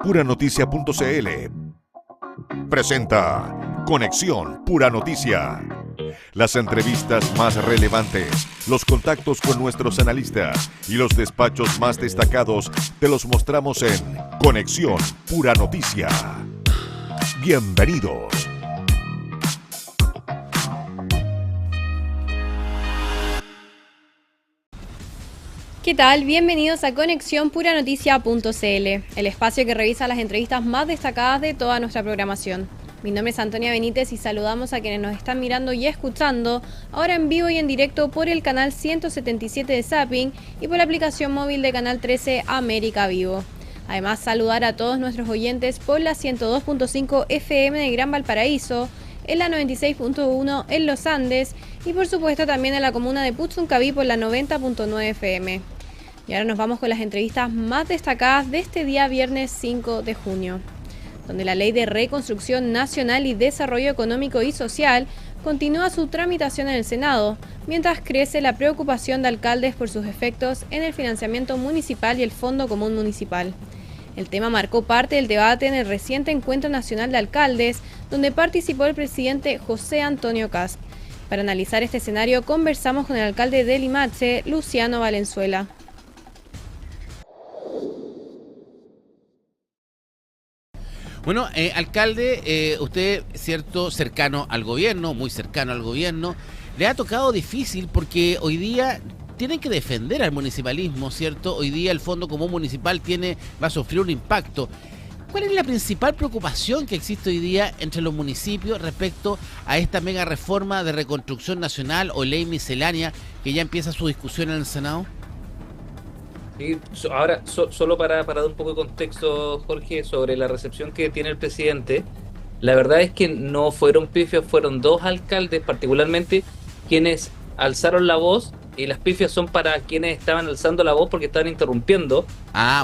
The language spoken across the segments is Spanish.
Puranoticia.cl presenta Conexión Pura Noticia. Las entrevistas más relevantes, los contactos con nuestros analistas y los despachos más destacados te los mostramos en Conexión Pura Noticia. Bienvenidos. ¿Qué tal? Bienvenidos a Conexión Puranoticia.cl, el espacio que revisa las entrevistas más destacadas de toda nuestra programación. Mi nombre es Antonia Benítez y saludamos a quienes nos están mirando y escuchando ahora en vivo y en directo por el canal 177 de Zapping y por la aplicación móvil de Canal 13 América Vivo. Además, saludar a todos nuestros oyentes por la 102.5 FM de Gran Valparaíso, en la 96.1 en Los Andes y por supuesto también en la comuna de Puchuncaví por la 90.9 FM. Y ahora nos vamos con las entrevistas más destacadas de este día viernes 5 de junio, donde la Ley de Reconstrucción Nacional y Desarrollo Económico y Social continúa su tramitación en el Senado, mientras crece la preocupación de alcaldes por sus efectos en el financiamiento municipal y el Fondo Común Municipal. El tema marcó parte del debate en el reciente Encuentro Nacional de Alcaldes, donde participó el presidente José Antonio Kast. Para analizar este escenario, conversamos con el alcalde de Limache, Luciano Valenzuela. Bueno, alcalde, usted, cierto, cercano al gobierno, muy cercano al gobierno, le ha tocado difícil porque hoy día tienen que defender al municipalismo, ¿cierto? Hoy día el Fondo Común Municipal va a sufrir un impacto. ¿Cuál es la principal preocupación que existe hoy día entre los municipios respecto a esta mega reforma de reconstrucción nacional o ley miscelánea que ya empieza su discusión en el Senado? Sí, ahora, solo para dar un poco de contexto, Jorge, sobre la recepción que tiene el presidente, la verdad es que no fueron pifias, fueron dos alcaldes particularmente quienes alzaron la voz, y las pifias son para quienes estaban alzando la voz porque estaban interrumpiendo.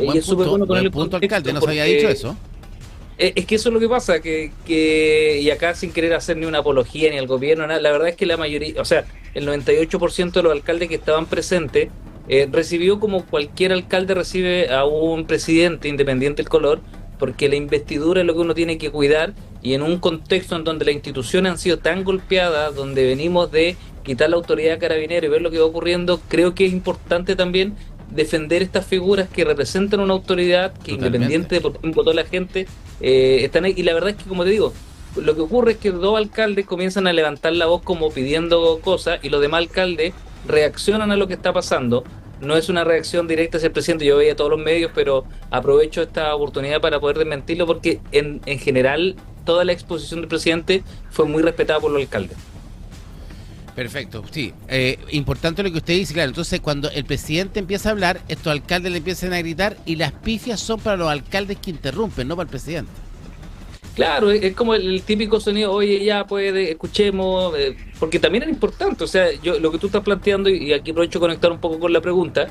Buen punto, alcalde, no se había dicho eso. Es que eso es lo que pasa, y acá sin querer hacer ni una apología ni al gobierno, nada, la verdad es que la mayoría, o sea, el 98% de los alcaldes que estaban presentes recibió como cualquier alcalde recibe a un presidente, independiente del color, porque la investidura es lo que uno tiene que cuidar, y en un contexto en donde las instituciones han sido tan golpeadas, donde venimos de quitar la autoridad de Carabineros y ver lo que va ocurriendo, creo que es importante también defender estas figuras que representan una autoridad que totalmente, independiente de por quién votó la gente, están ahí. Y la verdad es que, como te digo, lo que ocurre es que dos alcaldes comienzan a levantar la voz como pidiendo cosas y los demás alcaldes reaccionan a lo que está pasando. No es una reacción directa hacia el presidente, yo veía todos los medios, pero aprovecho esta oportunidad para poder desmentirlo porque en general toda la exposición del presidente fue muy respetada por los alcaldes. Perfecto, sí. Importante lo que usted dice, claro. Entonces, cuando el presidente empieza a hablar, estos alcaldes le empiezan a gritar y las pifias son para los alcaldes que interrumpen, no para el presidente. Claro, es como el típico sonido, oye, ya puede, escuchemos, porque también es importante, o sea, lo que tú estás planteando, y aquí aprovecho de conectar un poco con la pregunta,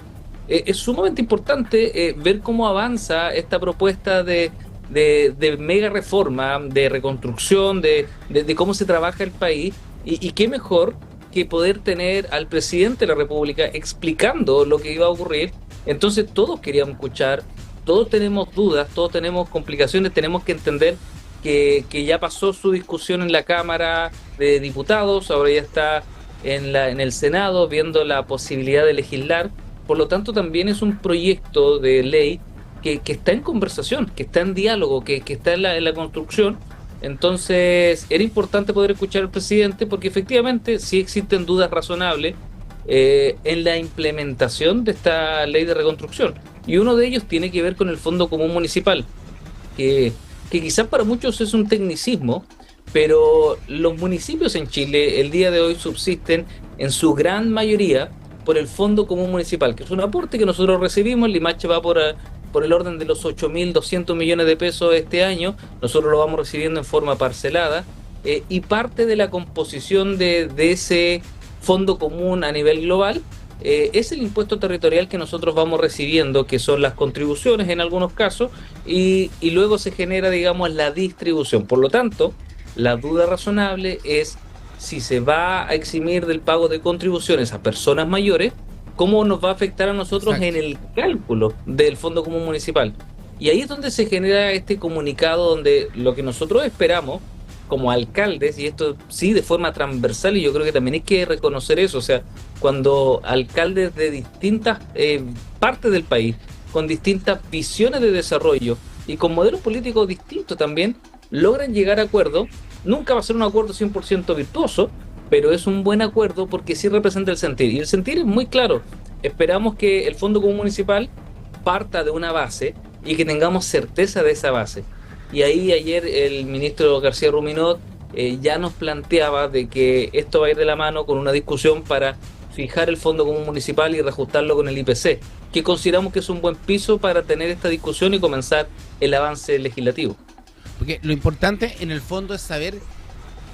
es sumamente importante ver cómo avanza esta propuesta de mega reforma, de reconstrucción, de cómo se trabaja el país, y qué mejor que poder tener al presidente de la República explicando lo que iba a ocurrir. Entonces todos queríamos escuchar, todos tenemos dudas, todos tenemos complicaciones, tenemos que entender que ya pasó su discusión en la Cámara de Diputados, ahora ya está en el Senado viendo la posibilidad de legislar. Por lo tanto, también es un proyecto de ley que está en conversación, que está en diálogo, que está en la construcción. Entonces, era importante poder escuchar al presidente porque efectivamente sí existen dudas razonables en la implementación de esta ley de reconstrucción. Y uno de ellos tiene que ver con el Fondo Común Municipal, que quizás para muchos es un tecnicismo, pero los municipios en Chile el día de hoy subsisten en su gran mayoría por el Fondo Común Municipal, que es un aporte que nosotros recibimos. Limache va por el orden de los 8.200 millones de pesos este año, nosotros lo vamos recibiendo en forma parcelada, y parte de la composición de ese fondo común a nivel global es el impuesto territorial que nosotros vamos recibiendo, que son las contribuciones en algunos casos, y luego se genera, digamos, la distribución. Por lo tanto, la duda razonable es si se va a eximir del pago de contribuciones a personas mayores, ¿cómo nos va a afectar a nosotros? Exacto. En el cálculo del Fondo Común Municipal? Y ahí es donde se genera este comunicado donde lo que nosotros esperamos como alcaldes, y esto sí de forma transversal, y yo creo que también hay que reconocer eso, o sea, cuando alcaldes de distintas partes del país, con distintas visiones de desarrollo y con modelos políticos distintos también, logran llegar a acuerdos, nunca va a ser un acuerdo 100% virtuoso, pero es un buen acuerdo porque sí representa el sentir, y el sentir es muy claro. Esperamos que el Fondo Común Municipal parta de una base y que tengamos certeza de esa base. Y ahí ayer el ministro García Ruminot ya nos planteaba de que esto va a ir de la mano con una discusión para fijar el Fondo Común Municipal y reajustarlo con el IPC, que consideramos que es un buen piso para tener esta discusión y comenzar el avance legislativo. Porque lo importante en el fondo es saber,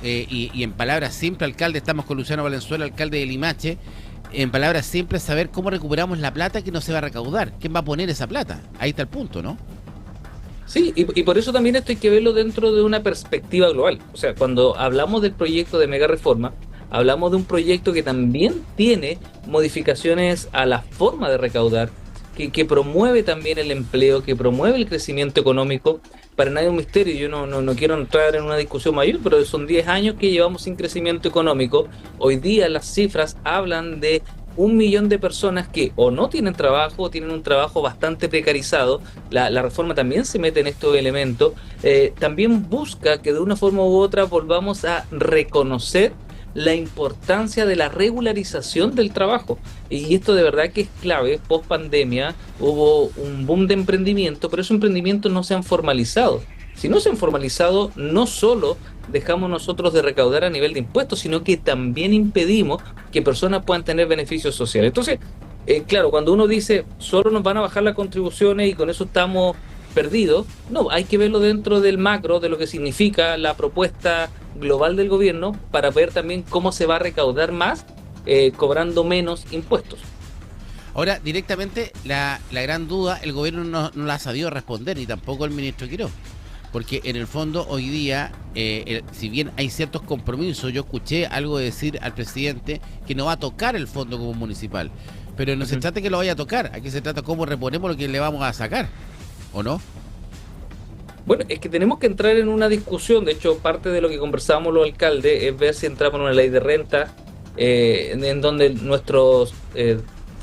y en palabras simples, alcalde, estamos con Luciano Valenzuela, alcalde de Limache, en palabras simples, saber cómo recuperamos la plata que no se va a recaudar, quién va a poner esa plata. Ahí está el punto, ¿no? Sí, y por eso también esto hay que verlo dentro de una perspectiva global. O sea, cuando hablamos del proyecto de mega reforma, hablamos de un proyecto que también tiene modificaciones a la forma de recaudar, que promueve también el empleo, que promueve el crecimiento económico. Para nadie es un misterio, yo no quiero entrar en una discusión mayor, pero son 10 años que llevamos sin crecimiento económico. Hoy día las cifras hablan de 1 millón de personas que o no tienen trabajo o tienen un trabajo bastante precarizado. La reforma también se mete en estos elementos. También busca que de una forma u otra volvamos a reconocer la importancia de la regularización del trabajo. Y esto de verdad que es clave. Post pandemia hubo un boom de emprendimiento, pero esos emprendimientos no se han formalizado. Si no se han formalizado, no solo dejamos nosotros de recaudar a nivel de impuestos, sino que también impedimos que personas puedan tener beneficios sociales. Entonces, claro, cuando uno dice solo nos van a bajar las contribuciones y con eso estamos perdidos, no, hay que verlo dentro del macro de lo que significa la propuesta global del gobierno para ver también cómo se va a recaudar más cobrando menos impuestos. Ahora, directamente, la gran duda, el gobierno no la ha sabido responder, ni tampoco el ministro Quirós. Porque en el fondo hoy día, si bien hay ciertos compromisos, yo escuché algo de decir al presidente que no va a tocar el Fondo Común Municipal, pero no se trata de que lo vaya a tocar, aquí se trata cómo reponemos lo que le vamos a sacar, ¿o no? Bueno, es que tenemos que entrar en una discusión. De hecho, parte de lo que conversábamos los alcaldes es ver si entramos en una ley de renta en donde nuestros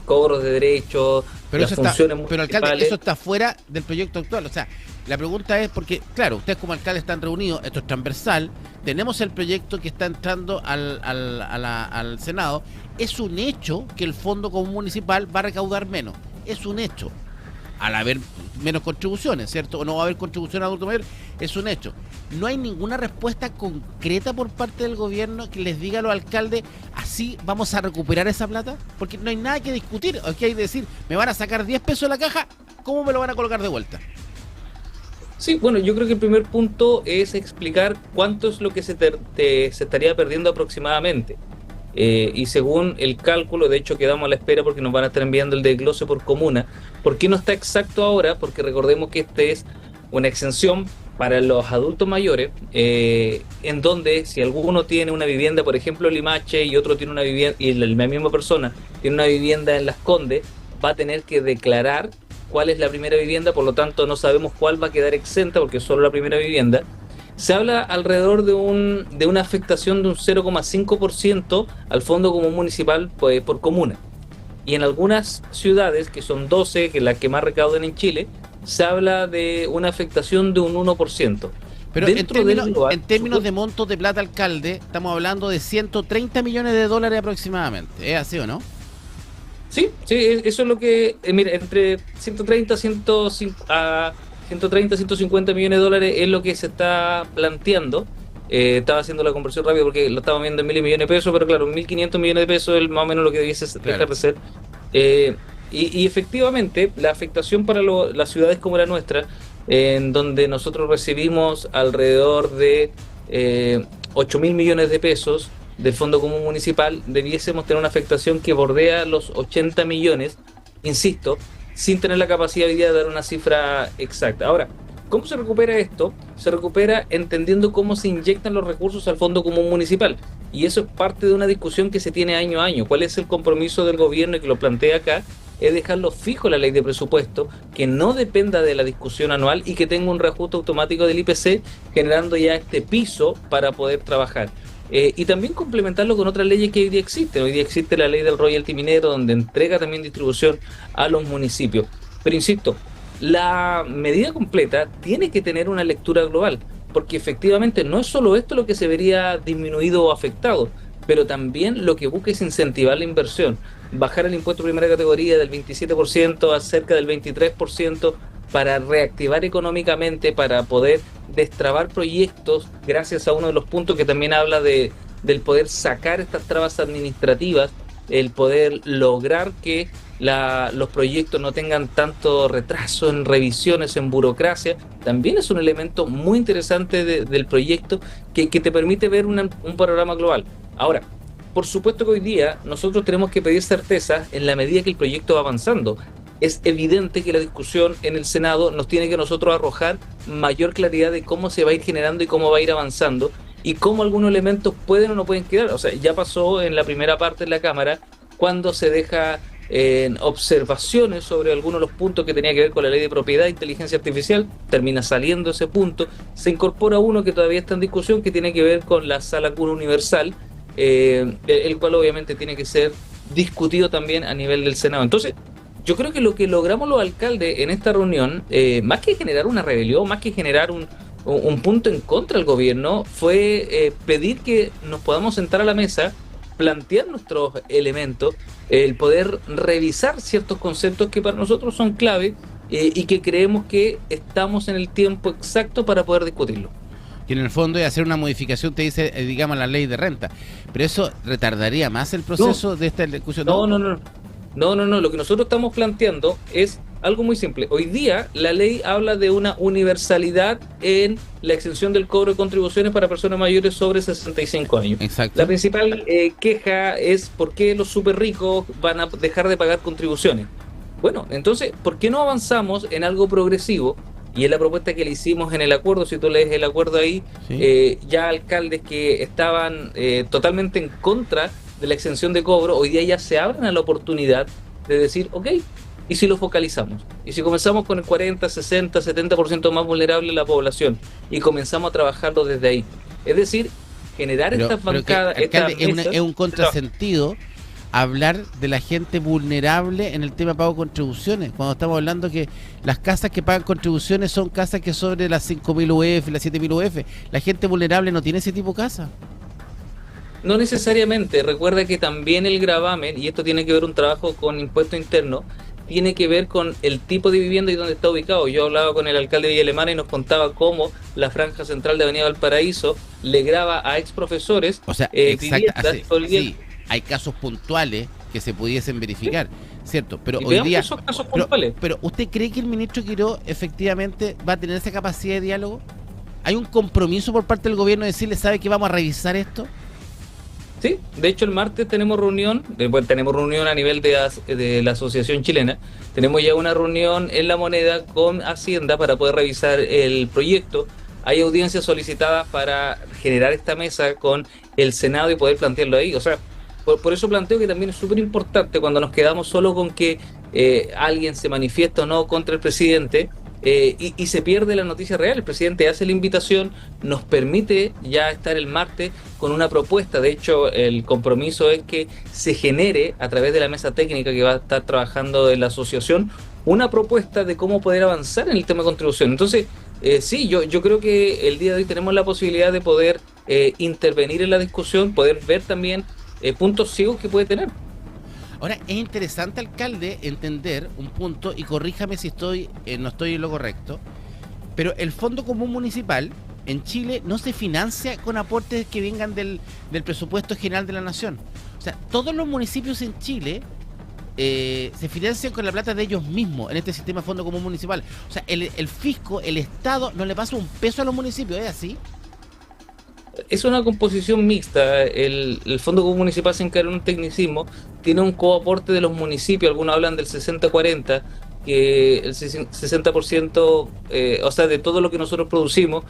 cobros de derechos, pero las eso funciones está, pero municipales... alcalde, eso está fuera del proyecto actual. O sea, la pregunta es porque, claro, ustedes como alcaldes están reunidos, esto es transversal, tenemos el proyecto que está entrando al Senado. Es un hecho que el Fondo Común Municipal va a recaudar menos, es un hecho. Al haber menos contribuciones, ¿cierto? O no va a haber contribución a adulto mayor, es un hecho. No hay ninguna respuesta concreta por parte del gobierno que les diga a los alcaldes, así vamos a recuperar esa plata, porque no hay nada que discutir. Aquí hay que decir, me van a sacar 10 pesos de la caja, ¿cómo me lo van a colocar de vuelta? Sí, bueno, yo creo que el primer punto es explicar cuánto es lo que se estaría perdiendo aproximadamente. Y según el cálculo, de hecho quedamos a la espera porque nos van a estar enviando el desglose por comuna. ¿Por qué no está exacto ahora? Porque recordemos que esta es una exención para los adultos mayores, en donde si alguno tiene una vivienda, por ejemplo Limache, y otro tiene una vivienda, y la misma persona tiene una vivienda en Las Condes, va a tener que declarar cuál es la primera vivienda, por lo tanto no sabemos cuál va a quedar exenta porque es solo la primera vivienda. Se habla alrededor de una afectación de un 0,5% al Fondo Común Municipal por comuna. Y en algunas ciudades, que son 12, que es las que más recaudan en Chile, se habla de una afectación de un 1%. Pero en términos de montos de plata, alcalde, estamos hablando de 130 millones de dólares aproximadamente. ¿Es así o no? Sí, eso es lo que... mira, entre 130 150 millones de dólares es lo que se está planteando. Estaba haciendo la conversión rápida porque lo estaba viendo en miles de millones de pesos, pero claro, 1.500 millones de pesos es más o menos lo que debiese dejar de ser. Y efectivamente, la afectación para las ciudades como la nuestra, en donde nosotros recibimos alrededor de 8.000 millones de pesos del Fondo Común Municipal, debiésemos tener una afectación que bordea los 80 millones, insisto, sin tener la capacidad hoy día de dar una cifra exacta. Ahora, ¿cómo se recupera esto? Se recupera entendiendo cómo se inyectan los recursos al Fondo Común Municipal. Y eso es parte de una discusión que se tiene año a año. ¿Cuál es el compromiso del gobierno y que lo plantea acá? es dejarlo fijo en la ley de presupuesto, que no dependa de la discusión anual y que tenga un reajuste automático del IPC, generando ya este piso para poder trabajar. Y también complementarlo con otras leyes que hoy día existen. Hoy día existe la ley del royalty minero, donde entrega también distribución a los municipios. Pero insisto, la medida completa tiene que tener una lectura global, porque efectivamente no es solo esto lo que se vería disminuido o afectado, pero también lo que busca es incentivar la inversión, bajar el impuesto de primera categoría del 27% a cerca del 23%, para reactivar económicamente, para poder destrabar proyectos, gracias a uno de los puntos que también habla del poder sacar estas trabas administrativas, el poder lograr que los proyectos no tengan tanto retraso en revisiones, en burocracia. También es un elemento muy interesante del proyecto que te permite ver un panorama global. Ahora, por supuesto que hoy día nosotros tenemos que pedir certeza en la medida que el proyecto va avanzando. Es evidente que la discusión en el Senado nos tiene que nosotros arrojar mayor claridad de cómo se va a ir generando y cómo va a ir avanzando y cómo algunos elementos pueden o no pueden quedar. O sea, ya pasó en la primera parte de la Cámara cuando se deja observaciones sobre algunos de los puntos que tenía que ver con la ley de propiedad e inteligencia artificial, termina saliendo ese punto, se incorpora uno que todavía está en discusión que tiene que ver con la sala cuna universal, el cual obviamente tiene que ser discutido también a nivel del Senado. Entonces, yo creo que lo que logramos los alcaldes en esta reunión, más que generar una rebelión, más que generar un punto en contra del gobierno, fue pedir que nos podamos sentar a la mesa, plantear nuestros elementos, el poder revisar ciertos conceptos que para nosotros son clave y que creemos que estamos en el tiempo exacto para poder discutirlo. Que en el fondo es hacer una modificación, te dice, digamos, la ley de renta. Pero eso retardaría más el proceso de esta discusión. No, lo que nosotros estamos planteando es algo muy simple. Hoy día la ley habla de una universalidad en la exención del cobro de contribuciones para personas mayores sobre 65 años. Exacto. La principal queja es por qué los súper ricos van a dejar de pagar contribuciones. Bueno, entonces, ¿por qué no avanzamos en algo progresivo? Y es la propuesta que le hicimos en el acuerdo. Si tú lees el acuerdo ahí, sí. Ya alcaldes que estaban totalmente en contra de la exención de cobro, hoy día ya se abren a la oportunidad de decir, ok, ¿y si lo focalizamos? ¿Y si comenzamos con el 40, 60, 70% más vulnerable de la población y comenzamos a trabajarlo desde ahí? Es decir, generar estas bancadas... Es un contrasentido hablar de la gente vulnerable en el tema de pago de contribuciones, cuando estamos hablando que las casas que pagan contribuciones son casas que sobre las 5.000 UF, las 7.000 UF. La gente vulnerable no tiene ese tipo de casa. No necesariamente. Recuerda que también el gravamen, y esto tiene que ver un trabajo con impuesto interno, tiene que ver con el tipo de vivienda y dónde está ubicado. Yo hablaba con el alcalde de Villa Alemana y nos contaba cómo la franja central de Avenida Valparaíso le grava a ex profesores. O sea, sí, hay casos puntuales que se pudiesen verificar, ¿cierto? Pero hoy día, esos casos puntuales. Pero ¿usted cree que el ministro Quiró efectivamente va a tener esa capacidad de diálogo? ¿Hay un compromiso por parte del gobierno de decirle, sabe que vamos a revisar esto? Sí, de hecho el martes tenemos reunión, tenemos reunión a nivel de la Asociación Chilena, tenemos ya una reunión en La Moneda con Hacienda para poder revisar el proyecto. Hay audiencias solicitadas para generar esta mesa con el Senado y poder plantearlo ahí. O sea, por eso planteo que también es súper importante cuando nos quedamos solo con que alguien se manifiesta o no contra el presidente, y se pierde la noticia real. El presidente hace la invitación, nos permite ya estar el martes con una propuesta. De hecho, el compromiso es que se genere a través de la mesa técnica que va a estar trabajando en la asociación una propuesta de cómo poder avanzar en el tema de contribución. Entonces, sí, yo creo que el día de hoy tenemos la posibilidad de poder intervenir en la discusión, poder ver también puntos ciegos que puede tener. Ahora, es interesante, alcalde, entender un punto, y corríjame si no estoy en lo correcto, pero el Fondo Común Municipal en Chile no se financia con aportes que vengan del presupuesto general de la Nación. O sea, todos los municipios en Chile se financian con la plata de ellos mismos en este sistema Fondo Común Municipal. O sea, el fisco, el Estado, no le pasa un peso a los municipios, ¿es así? Es una composición mixta. El Fondo Común Municipal se encarga de un tecnicismo, tiene un coaporte de los municipios, algunos hablan del 60-40, que el 60%, o sea, de todo lo que nosotros producimos,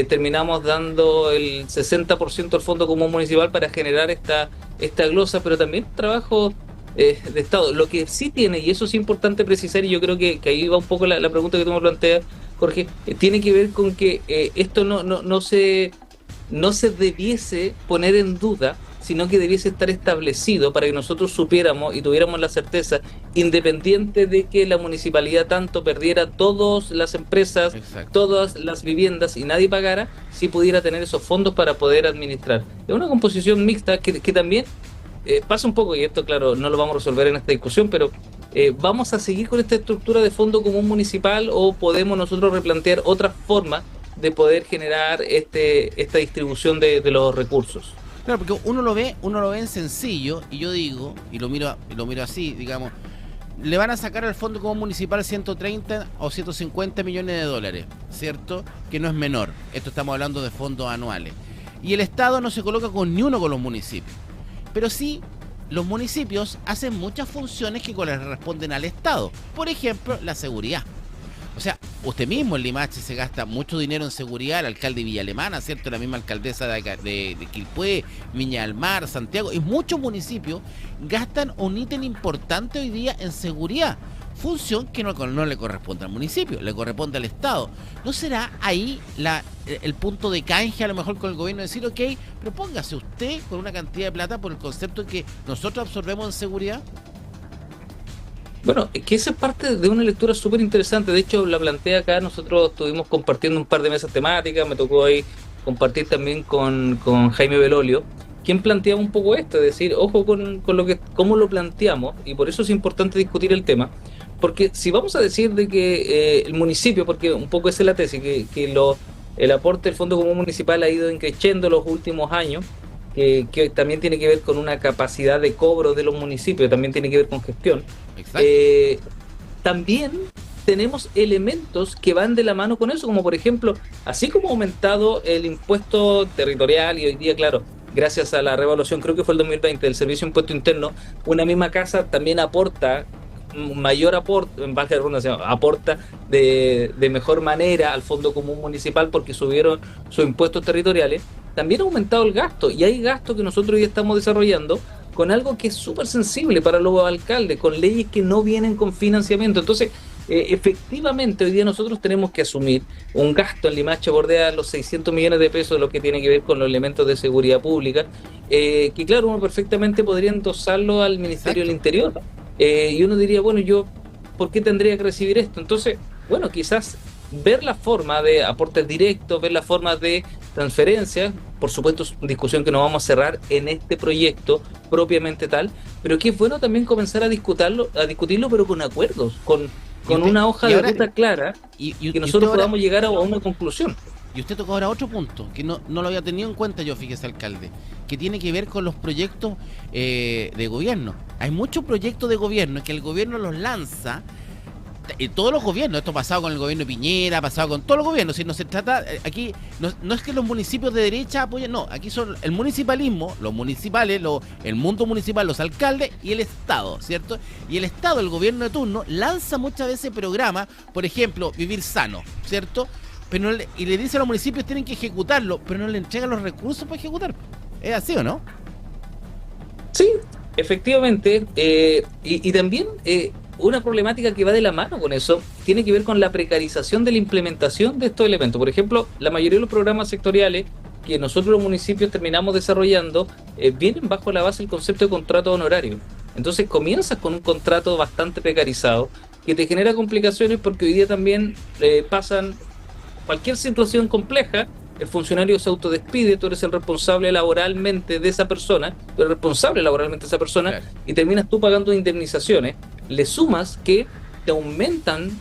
terminamos dando el 60% al Fondo Común Municipal para generar esta glosa, pero también trabajo de Estado. Lo que sí tiene, y eso es importante precisar, y yo creo que ahí va un poco la pregunta que tú me planteas, Jorge, tiene que ver con que esto no se debiese poner en duda, sino que debiese estar establecido para que nosotros supiéramos y tuviéramos la certeza, independiente de que la municipalidad tanto perdiera todas las empresas, Exacto. todas las viviendas y nadie pagara, si pudiera tener esos fondos para poder administrar. Es una composición mixta que también pasa un poco, y esto claro, no lo vamos a resolver en esta discusión, pero ¿vamos a seguir con esta estructura de fondo común municipal o podemos nosotros replantear otras formas de poder generar esta distribución de los recursos? Claro, porque uno lo ve en sencillo, y yo digo, y lo miro así, digamos, le van a sacar al Fondo Común Municipal 130 o 150 millones de dólares, ¿cierto? Que no es menor. Esto estamos hablando de fondos anuales. Y el Estado no se coloca con ni uno con los municipios. Pero sí, los municipios hacen muchas funciones que corresponden al Estado. Por ejemplo, la seguridad. O sea, usted mismo en Limache se gasta mucho dinero en seguridad, el alcalde de Villa Alemana, ¿cierto? La misma alcaldesa de Quilpué, Viña del Mar, Santiago, y muchos municipios gastan un ítem importante hoy día en seguridad. Función que no le corresponde al municipio, le corresponde al Estado. ¿No será ahí el punto de canje a lo mejor con el gobierno de decir, ok, pero póngase usted con una cantidad de plata por el concepto que nosotros absorbemos en seguridad? Bueno, es que esa es parte de una lectura súper interesante. De hecho, la planteé acá. Nosotros estuvimos compartiendo un par de mesas temáticas. Me tocó ahí compartir también con Jaime Belolio, quien planteaba un poco esto, es decir, ojo con cómo lo planteamos, y por eso es importante discutir el tema. Porque si vamos a decir de que el municipio, porque un poco esa es la tesis, el aporte del Fondo Común Municipal ha ido creciendo los últimos años, que también tiene que ver con una capacidad de cobro de los municipios, también tiene que ver con gestión. Exacto. También tenemos elementos que van de la mano con eso, como por ejemplo, así como ha aumentado el impuesto territorial, y hoy día, claro, gracias a la revaluación, creo que fue el 2020, del Servicio de Impuesto Interno, una misma casa también aporta mayor aporte, en base a redundancia, aporta de mejor manera al Fondo Común Municipal porque subieron sus impuestos territoriales. También ha aumentado el gasto, y hay gastos que nosotros ya estamos desarrollando con algo que es súper sensible para los alcaldes, con leyes que no vienen con financiamiento. Entonces, efectivamente, hoy día nosotros tenemos que asumir un gasto en Limache bordea los 600 millones de pesos, lo que tiene que ver con los elementos de seguridad pública, que claro, uno perfectamente podría endosarlo al Ministerio del Interior. Y uno diría, bueno, yo, ¿por qué tendría que recibir esto? Entonces, bueno, quizás ver la forma de aportes directos, ver la forma de transferencias, por supuesto es una discusión que no vamos a cerrar en este proyecto propiamente tal, pero que es bueno también comenzar a discutirlo, pero con acuerdos, con una hoja de ruta clara, y que nosotros podamos llegar a una conclusión. Y usted tocó ahora otro punto, que no lo había tenido en cuenta yo, fíjese, alcalde, que tiene que ver con los proyectos de gobierno. Hay muchos proyectos de gobierno que el gobierno los lanza, todos los gobiernos, esto ha pasado con el gobierno de Piñera, ha pasado con todos los gobiernos, si no se trata, aquí no es que los municipios de derecha apoyen, no, aquí son el municipalismo, los municipales, el mundo municipal, los alcaldes y el Estado, ¿cierto? Y el Estado, el gobierno de turno, lanza muchas veces programas, por ejemplo, Vivir Sano, ¿cierto? Pero y le dice a los municipios tienen que ejecutarlo, pero no le entregan los recursos para ejecutar. ¿Es así o no? Sí, efectivamente, y también una problemática que va de la mano con eso tiene que ver con la precarización de la implementación de estos elementos. Por ejemplo, la mayoría de los programas sectoriales que nosotros los municipios terminamos desarrollando vienen bajo la base del concepto de contrato honorario. Entonces comienzas con un contrato bastante precarizado que te genera complicaciones porque hoy día también pasan cualquier situación compleja, el funcionario se autodespide, tú eres el responsable laboralmente de esa persona, claro, y terminas tú pagando indemnizaciones, le sumas que te aumentan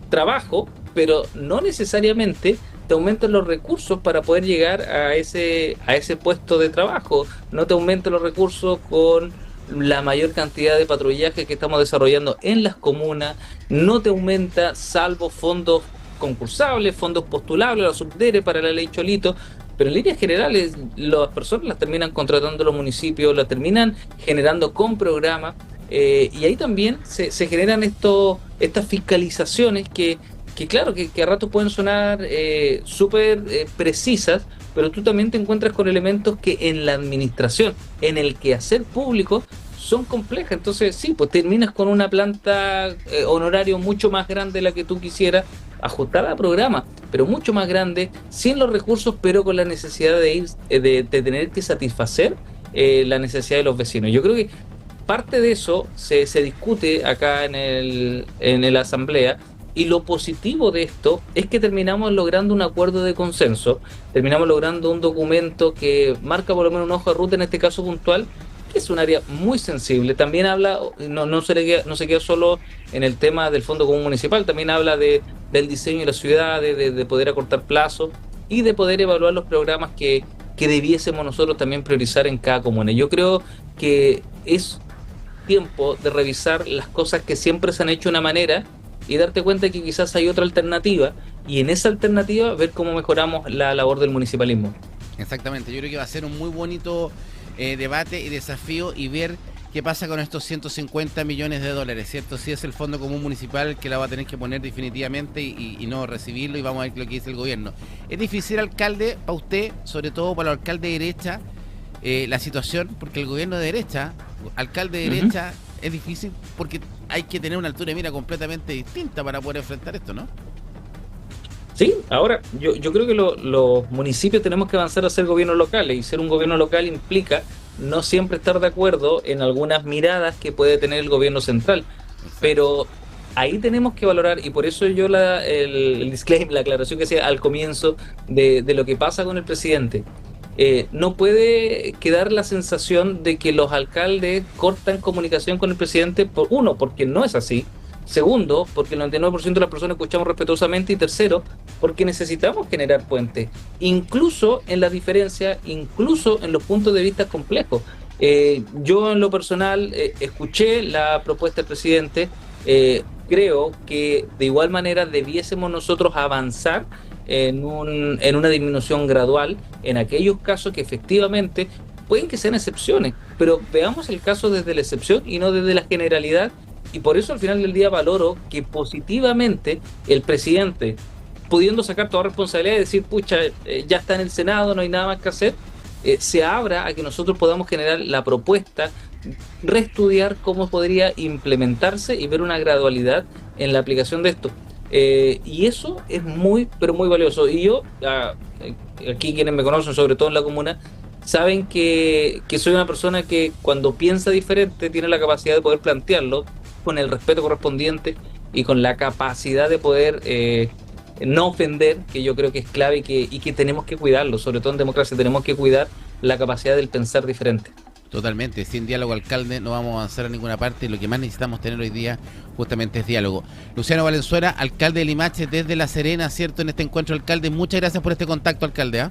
trabajo, pero no necesariamente te aumentan los recursos para poder llegar a ese puesto de trabajo, no te aumentan los recursos con la mayor cantidad de patrullaje que estamos desarrollando en las comunas, no te aumenta salvo fondos concursables, fondos postulables, los subdere para la ley Cholito, pero en líneas generales las personas las terminan contratando los municipios, las terminan generando con programas, y ahí también se generan estas fiscalizaciones que claro, que a ratos pueden sonar súper precisas, pero tú también te encuentras con elementos que en la administración, en el quehacer público, son complejas. Entonces, sí, pues terminas con una planta honorario mucho más grande de la que tú quisieras, ajustada a programa, pero mucho más grande, sin los recursos, pero con la necesidad de ir, de tener que satisfacer la necesidad de los vecinos. Yo creo que parte de eso se discute acá en la asamblea, y lo positivo de esto es que terminamos logrando un acuerdo de consenso, terminamos logrando un documento que marca por lo menos un ojo de ruta en este caso puntual, que es un área muy sensible. También habla, no se queda solo en el tema del Fondo Común Municipal, también habla del diseño de la ciudad, de poder acortar plazos y de poder evaluar los programas que debiésemos nosotros también priorizar en cada comuna. Yo creo que es tiempo de revisar las cosas que siempre se han hecho de una manera y darte cuenta que quizás hay otra alternativa, y en esa alternativa ver cómo mejoramos la labor del municipalismo. Exactamente, yo creo que va a ser un muy bonito debate y desafío, y ver qué pasa con estos 150 millones de dólares, ¿cierto? Si es el Fondo Común Municipal que la va a tener que poner definitivamente y no recibirlo, y vamos a ver lo que dice el gobierno. Es difícil, alcalde, para usted, sobre todo para los alcaldes de derecha, la situación, porque el gobierno de derecha, alcalde de derecha, es difícil porque hay que tener una altura de mira completamente distinta para poder enfrentar esto, ¿no? Sí, ahora yo creo que los municipios tenemos que avanzar a ser gobiernos locales, y ser un gobierno local implica no siempre estar de acuerdo en algunas miradas que puede tener el gobierno central. Exacto. Pero ahí tenemos que valorar, y por eso yo el disclaimer, la aclaración que hacía al comienzo de lo que pasa con el presidente. No puede quedar la sensación de que los alcaldes cortan comunicación con el presidente, porque no es así. Segundo, porque el 99% de las personas escuchamos respetuosamente. Y tercero, porque necesitamos generar puentes, incluso en las diferencias, incluso en los puntos de vista complejos. Yo en lo personal escuché la propuesta del presidente. Creo que de igual manera debiésemos nosotros avanzar en una disminución gradual en aquellos casos que efectivamente pueden que sean excepciones, pero veamos el caso desde la excepción y no desde la generalidad. Y por eso al final del día valoro que positivamente el presidente, pudiendo sacar toda responsabilidad y decir, pucha, ya está en el Senado, no hay nada más que hacer, se abra a que nosotros podamos generar la propuesta, reestudiar cómo podría implementarse y ver una gradualidad en la aplicación de esto. Y eso es muy, pero muy valioso. Y yo, aquí quienes me conocen, sobre todo en la comuna, saben que soy una persona que cuando piensa diferente tiene la capacidad de poder plantearlo con el respeto correspondiente y con la capacidad de poder no ofender, que yo creo que es clave y que tenemos que cuidarlo. Sobre todo en democracia tenemos que cuidar la capacidad del pensar diferente. Totalmente, sin diálogo, alcalde, no vamos a avanzar a ninguna parte, y lo que más necesitamos tener hoy día justamente es diálogo. Luciano Valenzuela, alcalde de Limache desde La Serena, ¿cierto? En este encuentro, alcalde, muchas gracias por este contacto, alcalde.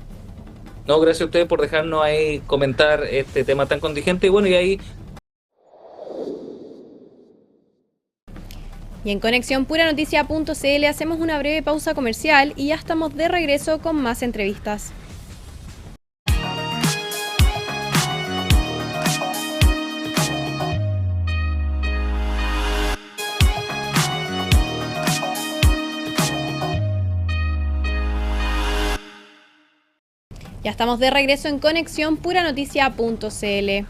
No, gracias a ustedes por dejarnos ahí comentar este tema tan contingente, y bueno, y ahí... Y en Conexión Puranoticia.cl hacemos una breve pausa comercial y ya estamos de regreso con más entrevistas. Ya estamos de regreso en Conexión Puranoticia.cl.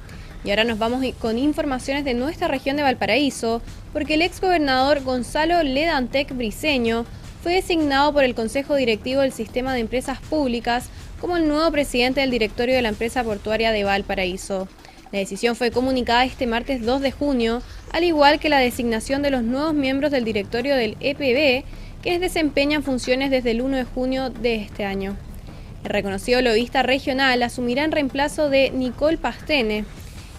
Y ahora nos vamos con informaciones de nuestra región de Valparaíso, porque el exgobernador Gonzalo Ledantec Briceño fue designado por el Consejo Directivo del Sistema de Empresas Públicas como el nuevo presidente del directorio de la empresa portuaria de Valparaíso. La decisión fue comunicada este martes 2 de junio, al igual que la designación de los nuevos miembros del directorio del EPB, quienes desempeñan funciones desde el 1 de junio de este año. El reconocido lobista regional asumirá en reemplazo de Nicole Pastene.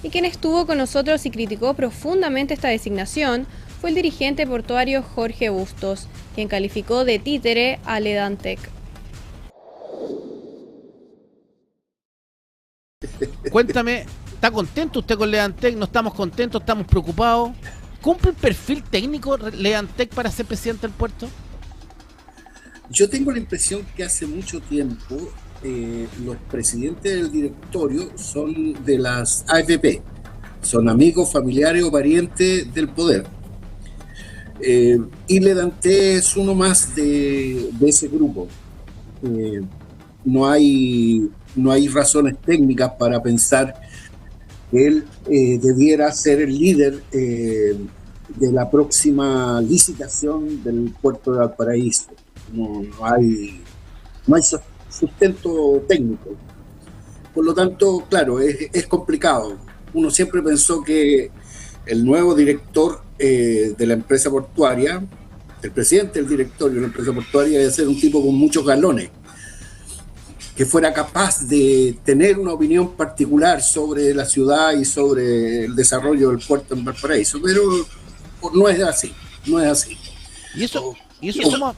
Y quien estuvo con nosotros y criticó profundamente esta designación fue el dirigente portuario Jorge Bustos, quien calificó de títere a Ledantec. Cuéntame, ¿está contento usted con Ledantec? ¿No estamos contentos? ¿Estamos preocupados? ¿Cumple el perfil técnico Ledantec para ser presidente del puerto? Yo tengo la impresión que hace mucho tiempo los presidentes del directorio son de las AFP, son amigos, familiares o parientes del poder. Y Ledantec es uno más de ese grupo. No hay razones técnicas para pensar que él debiera ser el líder de la próxima licitación del puerto de Valparaíso. No hay sustento técnico. Por lo tanto, claro, es complicado. Uno siempre pensó que el nuevo director de la empresa portuaria, el presidente del directorio de la empresa portuaria, debe ser un tipo con muchos galones, que fuera capaz de tener una opinión particular sobre la ciudad y sobre el desarrollo del puerto en Valparaíso, pero no es así. ¿Y eso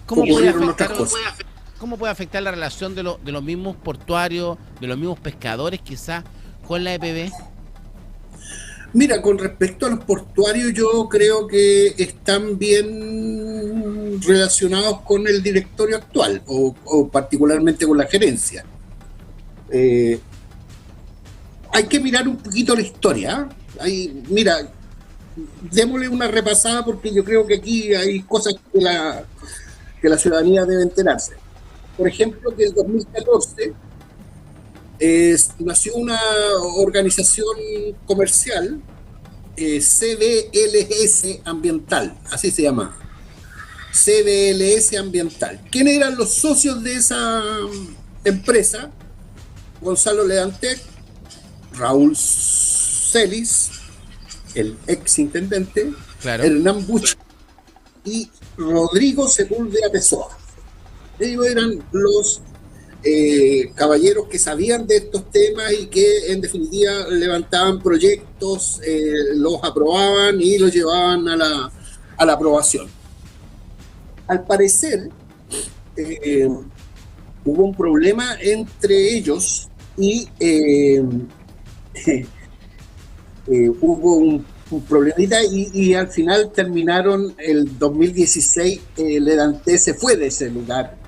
cómo puede afectar la relación de los mismos portuarios, de los mismos pescadores quizás, con la EPB? Mira, con respecto a los portuarios, yo creo que están bien relacionados con el directorio actual, o particularmente con la gerencia. Hay que mirar un poquito la historia. Mira, démosle una repasada porque yo creo que aquí hay cosas que la ciudadanía debe enterarse. Por ejemplo, que en 2014 nació una organización comercial, CBLS Ambiental, así se llama, CBLS Ambiental. ¿Quiénes eran los socios de esa empresa? Gonzalo Ledantec, Raúl Celis, el ex intendente, claro, Hernán Buch y Rodrigo Sepúlveda Pessoa. Ellos eran los caballeros que sabían de estos temas y que en definitiva levantaban proyectos, los aprobaban y los llevaban a la aprobación. Al parecer hubo un problema entre ellos y hubo un problemita y al final terminaron el 2016, Ledantec se fue de ese lugar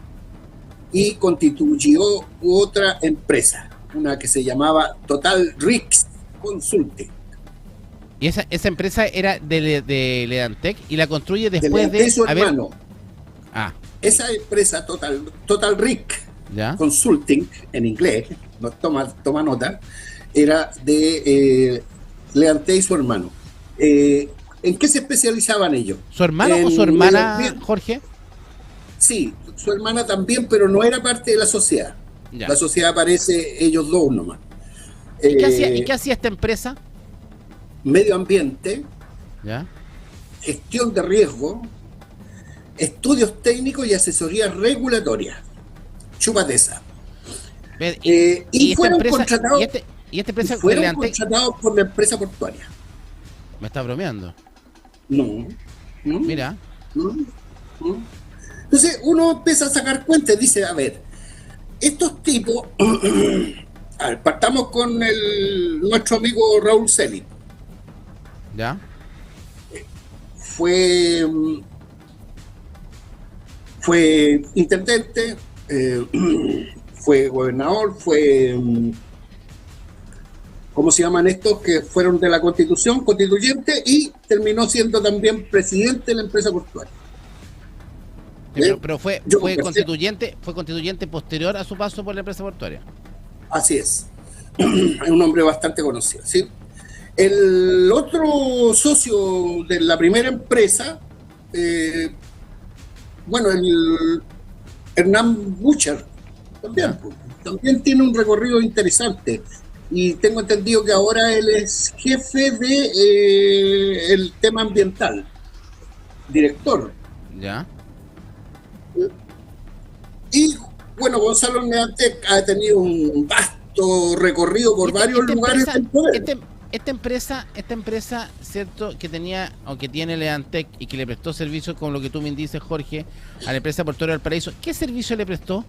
y constituyó otra empresa, una que se llamaba Total Rix Consulting. Y esa empresa era de Ledantec y la construye después de su hermano. Esa empresa Total Rix Consulting, en inglés, toma nota, era de Ledantec y su hermano. ¿En qué se especializaban ellos? ¿Su hermano o su hermana, Jorge? Sí, su hermana también, pero no era parte de la sociedad. Ya. La sociedad aparece ellos dos nomás. ¿Y qué hacía esta empresa? Medio ambiente, ¿ya? Gestión de riesgo, estudios técnicos y asesoría regulatoria. Chúpate esa. Y fueron contratados. Fueron contratados por la empresa portuaria. ¿Me está bromeando? No. Mira. No. Entonces uno empieza a sacar cuentas, dice, a ver, estos tipos, a ver, partamos con nuestro amigo Raúl Celis. ¿Ya? Fue intendente, fue gobernador, ¿cómo se llaman estos? Que fueron de la constituyente y terminó siendo también presidente de la empresa portuaria. Pero fue constituyente posterior a su paso por la empresa portuaria. Así es. Es un hombre bastante conocido, ¿sí? El otro socio de la primera empresa, el Hernán Bucher, también tiene un recorrido interesante. Y tengo entendido que ahora él es jefe de el tema ambiental, director. Ya. Y bueno, Gonzalo Ledantec ha tenido un vasto recorrido por varios lugares del poder. Esta empresa, cierto, que tenía o que tiene Ledantec y que le prestó servicios con lo que tú me dices, Jorge, a la empresa portuaria del Valparaíso, ¿qué servicio le prestó?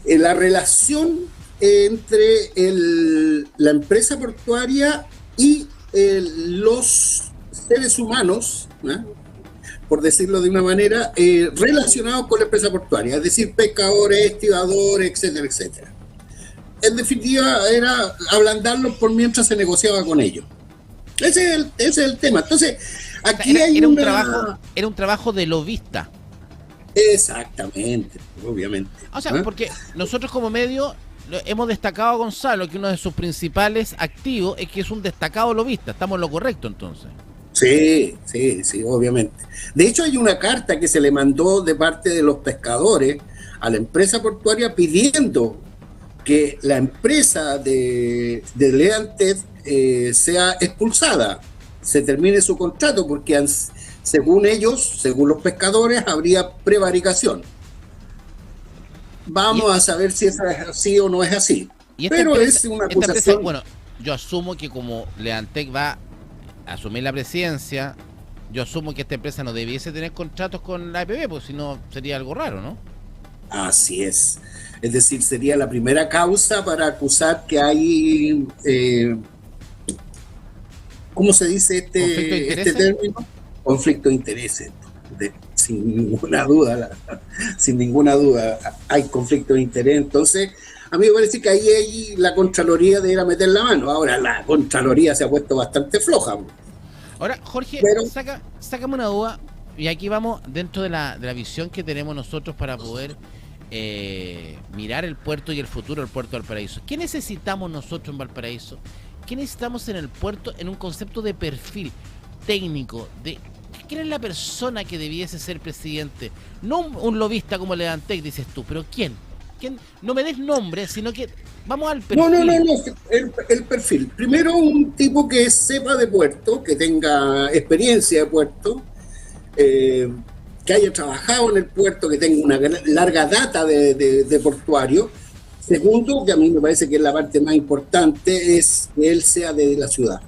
La relación entre la empresa portuaria y los seres humanos, por decirlo de una manera, relacionados con la empresa portuaria, es decir, pescadores, estibadores, etcétera, etcétera. En definitiva, era ablandarlos por mientras se negociaba con ellos. Ese es el tema. Entonces, aquí era un trabajo de lobista. Exactamente, obviamente. O sea, porque nosotros como medio hemos destacado a Gonzalo, que uno de sus principales activos es que es un destacado lobista. ¿Estamos en lo correcto entonces? Sí, obviamente. De hecho, hay una carta que se le mandó de parte de los pescadores a la empresa portuaria pidiendo que la empresa de Leantet sea expulsada, se termine su contrato, porque según ellos, según los pescadores, habría prevaricación. Vamos a saber si es así o no es así. Pero empresa, es una acusación. Bueno, yo asumo que como Leantet va asumir la presidencia, yo asumo que esta empresa no debiese tener contratos con la APP, porque si no sería algo raro, ¿no? Así es. Es decir, sería la primera causa para acusar que hay, ¿cómo se dice este término? Conflicto de intereses. Sin ninguna duda hay conflicto de interés. Entonces, a mí me parece que ahí la Contraloría debería meter la mano. Ahora, la Contraloría se ha puesto bastante floja. Ahora, Jorge, sácame una duda, y aquí vamos dentro de la visión que tenemos nosotros para poder mirar el puerto y el futuro del puerto de Valparaíso. ¿Qué necesitamos nosotros en Valparaíso? ¿Qué necesitamos en el puerto en un concepto de perfil técnico? ¿Quién es la persona que debiese ser presidente? No un lobista como Leantet, dices tú, pero ¿quién? No me des nombre, sino que vamos al perfil. No, el perfil. Primero, un tipo que sepa de puerto, que tenga experiencia de puerto, que haya trabajado en el puerto, que tenga una larga data de portuario. Segundo, que a mí me parece que es la parte más importante, es que él sea de la ciudad,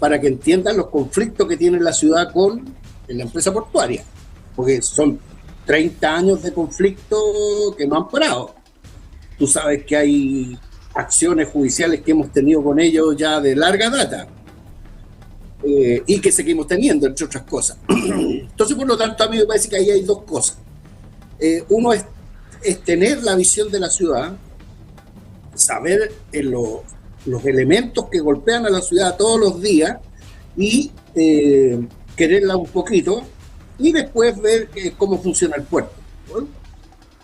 para que entiendan los conflictos que tiene la ciudad con la empresa portuaria, porque son 30 años de conflicto que no han parado. Tú sabes que hay acciones judiciales que hemos tenido con ellos ya de larga data, y que seguimos teniendo, entre otras cosas. Entonces, por lo tanto, a mí me parece que ahí hay dos cosas. Uno es tener la visión de la ciudad, saber los elementos que golpean a la ciudad todos los días y quererla un poquito, y después ver cómo funciona el puerto. ¿No?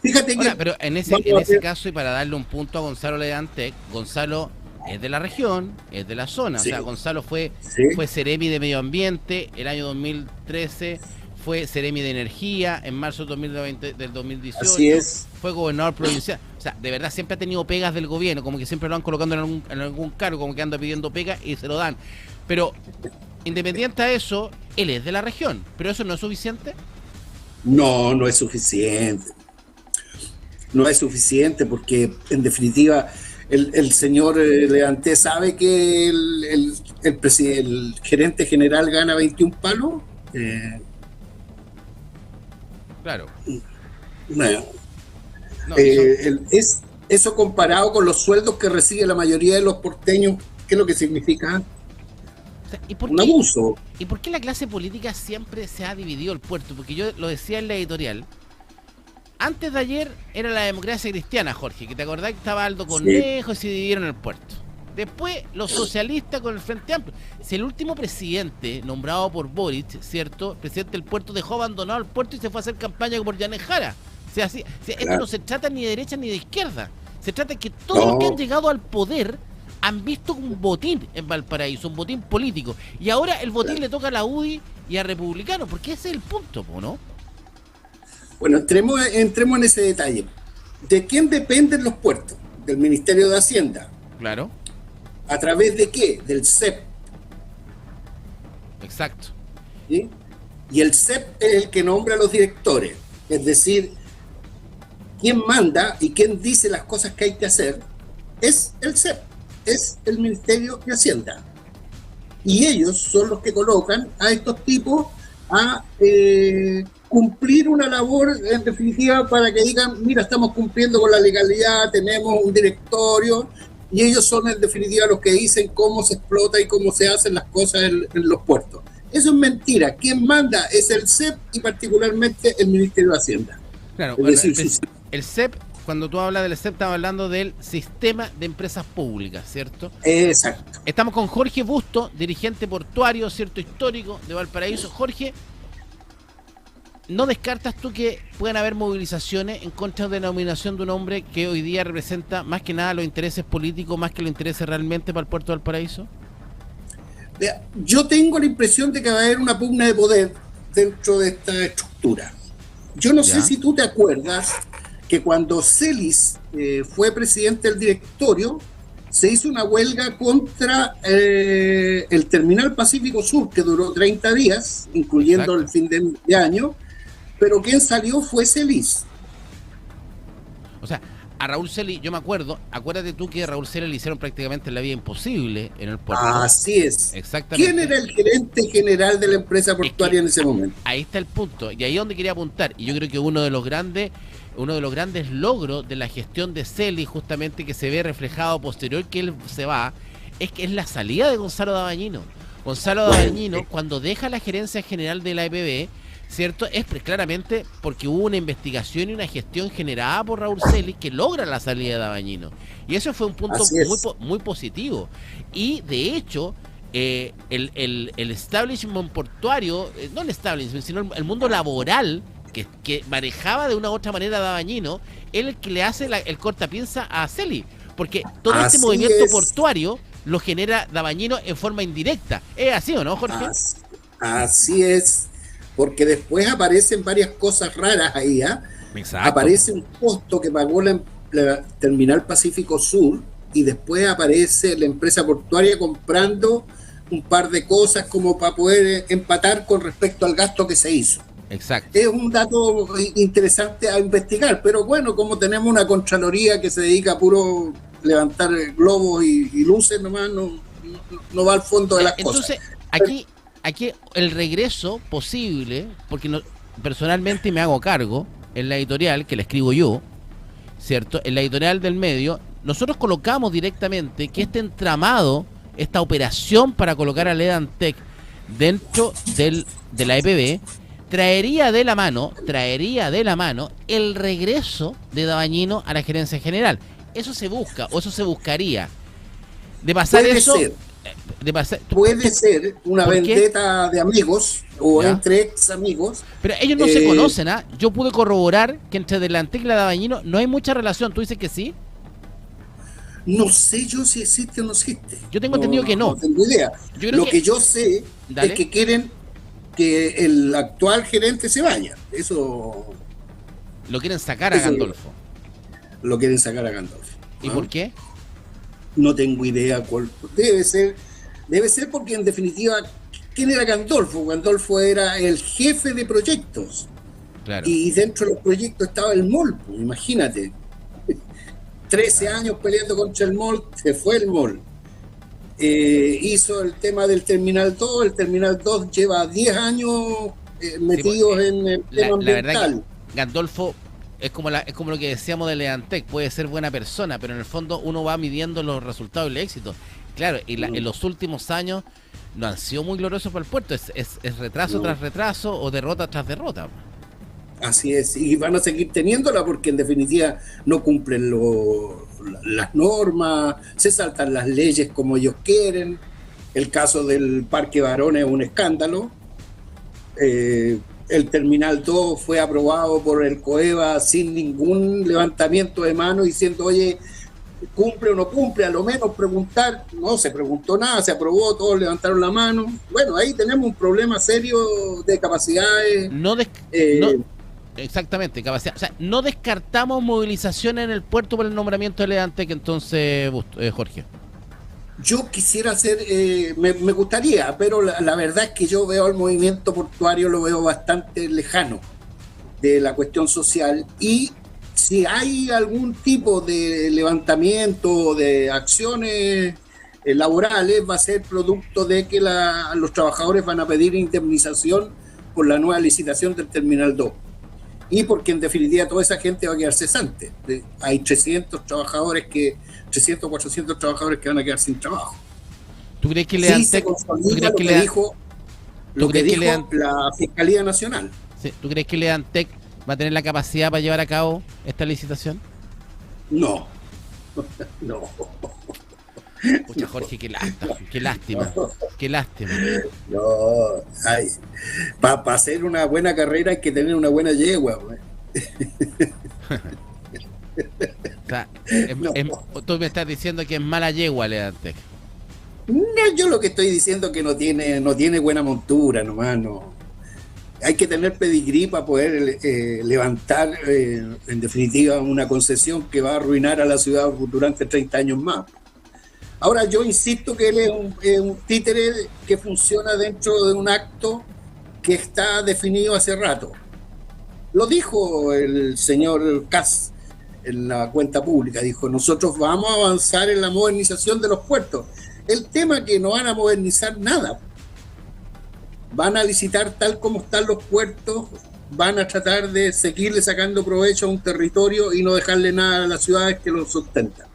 Fíjate que... pero en ese caso, y para darle un punto a Gonzalo Leantet, Gonzalo es de la región, es de la zona. Sí. O sea, Gonzalo fue Seremi de Medio Ambiente el año 2013, fue Seremi de Energía en marzo del 2018. Así es. Fue gobernador provincial. O sea, de verdad siempre ha tenido pegas del gobierno, como que siempre lo van colocando en algún cargo, como que anda pidiendo pega y se lo dan. Pero, independiente a eso, él es de la región. ¿Pero eso no es suficiente? No es suficiente. No es suficiente porque, en definitiva, el señor Leantet sabe que el gerente general gana 21 palos. Claro. Eso comparado con los sueldos que recibe la mayoría de los porteños, ¿qué es lo que significa? O sea, un abuso. ¿Y por qué la clase política siempre se ha dividido el puerto? Porque yo lo decía en la editorial. Antes de ayer era la democracia cristiana, Jorge, que te acordás que estaba Aldo Cornejo y se dividieron el puerto. Después los socialistas con el Frente Amplio. Si el último presidente nombrado por Boric, ¿cierto? Presidente del puerto, dejó abandonado el puerto y se fue a hacer campaña por Yanes Jara. O sea, esto no se trata ni de derecha ni de izquierda. Se trata de que todos los que han llegado al poder han visto un botín en Valparaíso, un botín político. Y ahora el botín le toca a la UDI y a Republicanos, porque ese es el punto, ¿no? Bueno, entremos en ese detalle. ¿De quién dependen los puertos? Del Ministerio de Hacienda. Claro. ¿A través de qué? Del CEP. Exacto. ¿Sí? Y el CEP es el que nombra a los directores. Es decir, quien manda y quien dice las cosas que hay que hacer es el CEP, es el Ministerio de Hacienda. Y ellos son los que colocan a estos tipos a cumplir una labor, en definitiva, para que digan, mira, estamos cumpliendo con la legalidad, tenemos un directorio, y ellos son, en definitiva, los que dicen cómo se explota y cómo se hacen las cosas en los puertos. Eso es mentira. Quien manda es el CEP y particularmente el Ministerio de Hacienda. Claro, es decir, el CEP, cuando tú hablas del CEP, estamos hablando del Sistema de Empresas Públicas, ¿cierto? Exacto. Estamos con Jorge Busto, dirigente portuario, ¿cierto? Histórico de Valparaíso. Jorge, ¿No descartas tú que puedan haber movilizaciones en contra de la nominación de un hombre que hoy día representa más que nada los intereses políticos, más que los intereses realmente para el Puerto de Valparaíso? Vea, yo tengo la impresión de que va a haber una pugna de poder dentro de esta estructura. Yo no sé si tú te acuerdas que cuando Celis fue presidente del directorio, se hizo una huelga contra el Terminal Pacífico Sur, que duró 30 días, incluyendo el fin de año, pero quien salió fue Celis. O sea, a Raúl Celis, yo me acuérdate tú que a Raúl Celis le hicieron prácticamente la vida imposible en el puerto. Así es. Exactamente. ¿Quién era el gerente general de la empresa portuaria en ese momento? Ahí está el punto, y ahí es donde quería apuntar, y yo creo que uno de los grandes logros de la gestión de Celis, justamente que se ve reflejado posterior que él se va, es que es la salida de Gonzalo Dabañino. Gonzalo Dabañino, cuando deja la gerencia general de la EPB, ¿cierto? Es claramente porque hubo una investigación y una gestión generada por Raúl Celis que logra la salida de Dabañino. Y eso fue un punto muy positivo. Y de hecho, el establishment portuario, no el establishment, sino el mundo laboral que manejaba de una u otra manera a Dabañino, es el que le hace el cortapiensa a Celis. Porque todo este movimiento portuario lo genera Dabañino en forma indirecta. ¿Es así o no, Jorge? Así es. Porque después aparecen varias cosas raras ahí, ¿ah? Aparece un costo que pagó la Terminal Pacífico Sur y después aparece la empresa portuaria comprando un par de cosas como para poder empatar con respecto al gasto que se hizo. Exacto. Es un dato interesante a investigar, pero bueno, como tenemos una Contraloría que se dedica a puro levantar globos y luces nomás, no va al fondo de las cosas. Entonces, aquí el regreso posible, porque personalmente me hago cargo, en la editorial, que la escribo yo, ¿cierto? En la editorial del medio, nosotros colocamos directamente que este entramado, esta operación para colocar a Ledantec dentro de la EPB, traería de la mano el regreso de Dabañino a la gerencia general. Eso se busca, o eso se buscaría. De pasar eso... Puede ser una vendetta de amigos o entre ex amigos. Pero ellos no se conocen, ¿ah? Yo pude corroborar que entre Ledantec y la Dabañino no hay mucha relación. ¿Tú dices que sí? No sé yo si existe o no existe. Yo tengo entendido que no. No tengo idea. Lo que yo sé es que quieren que el actual gerente se vaya. Eso... Lo quieren sacar a Gandolfo. Lo quieren sacar a Gandolfo. ¿Y por qué? No tengo idea cuál. Debe ser porque en definitiva, ¿quién era Gandolfo? Gandolfo era el jefe de proyectos. Claro. Y dentro de los proyectos estaba el MOL, pues, imagínate. 13 años peleando contra el MOL, se fue el MOL. Hizo el tema del Terminal 2, el Terminal 2 lleva 10 años metidos en el tema ambiental. La verdad que Gandolfo es como lo que decíamos de Ledantec, puede ser buena persona, pero en el fondo uno va midiendo los resultados y el éxito. Claro, en los últimos años no han sido muy gloriosos para el puerto, es retraso tras retraso o derrota tras derrota. Así es, y van a seguir teniéndola porque en definitiva no cumplen las normas, se saltan las leyes como ellos quieren. El caso del Parque Barón es un escándalo. El Terminal 2 fue aprobado por el COEVA sin ningún levantamiento de mano diciendo, oye, ¿cumple o no cumple? A lo menos preguntar. No se preguntó nada, se aprobó, todos levantaron la mano. Bueno, ahí tenemos un problema serio de capacidades. Exactamente, capacidad. O sea, no descartamos movilizaciones en el puerto por el nombramiento de Ledantec, entonces, Jorge. Yo quisiera hacer, me gustaría, pero la verdad es que yo veo el movimiento portuario, lo veo bastante lejano de la cuestión social, y si hay algún tipo de levantamiento de acciones laborales, va a ser producto de que los trabajadores van a pedir indemnización por la nueva licitación del Terminal 2. Y porque en definitiva toda esa gente va a quedar cesante. Hay 300 o 400 trabajadores que van a quedar sin trabajo. ¿Tú crees que Ledantec, lo que dijo la Fiscalía Nacional? Sí, ¿tú crees que Ledantec va a tener la capacidad para llevar a cabo esta licitación? No. Pucha, Jorge, qué lástima, qué lástima, qué lástima. No, para hacer una buena carrera hay que tener una buena yegua, güey. O sea, No. tú me estás diciendo que es mala yegua, Leantec. No, yo lo que estoy diciendo es que no tiene buena montura, nomás, no. Hay que tener pedigrí para poder levantar, en definitiva, una concesión que va a arruinar a la ciudad durante 30 años más. Ahora, yo insisto que él es un títere que funciona dentro de un acto que está definido hace rato. Lo dijo el señor Kass en la cuenta pública, dijo, nosotros vamos a avanzar en la modernización de los puertos. El tema es que no van a modernizar nada. Van a licitar tal como están los puertos, van a tratar de seguirle sacando provecho a un territorio y no dejarle nada a las ciudades que lo sustentan.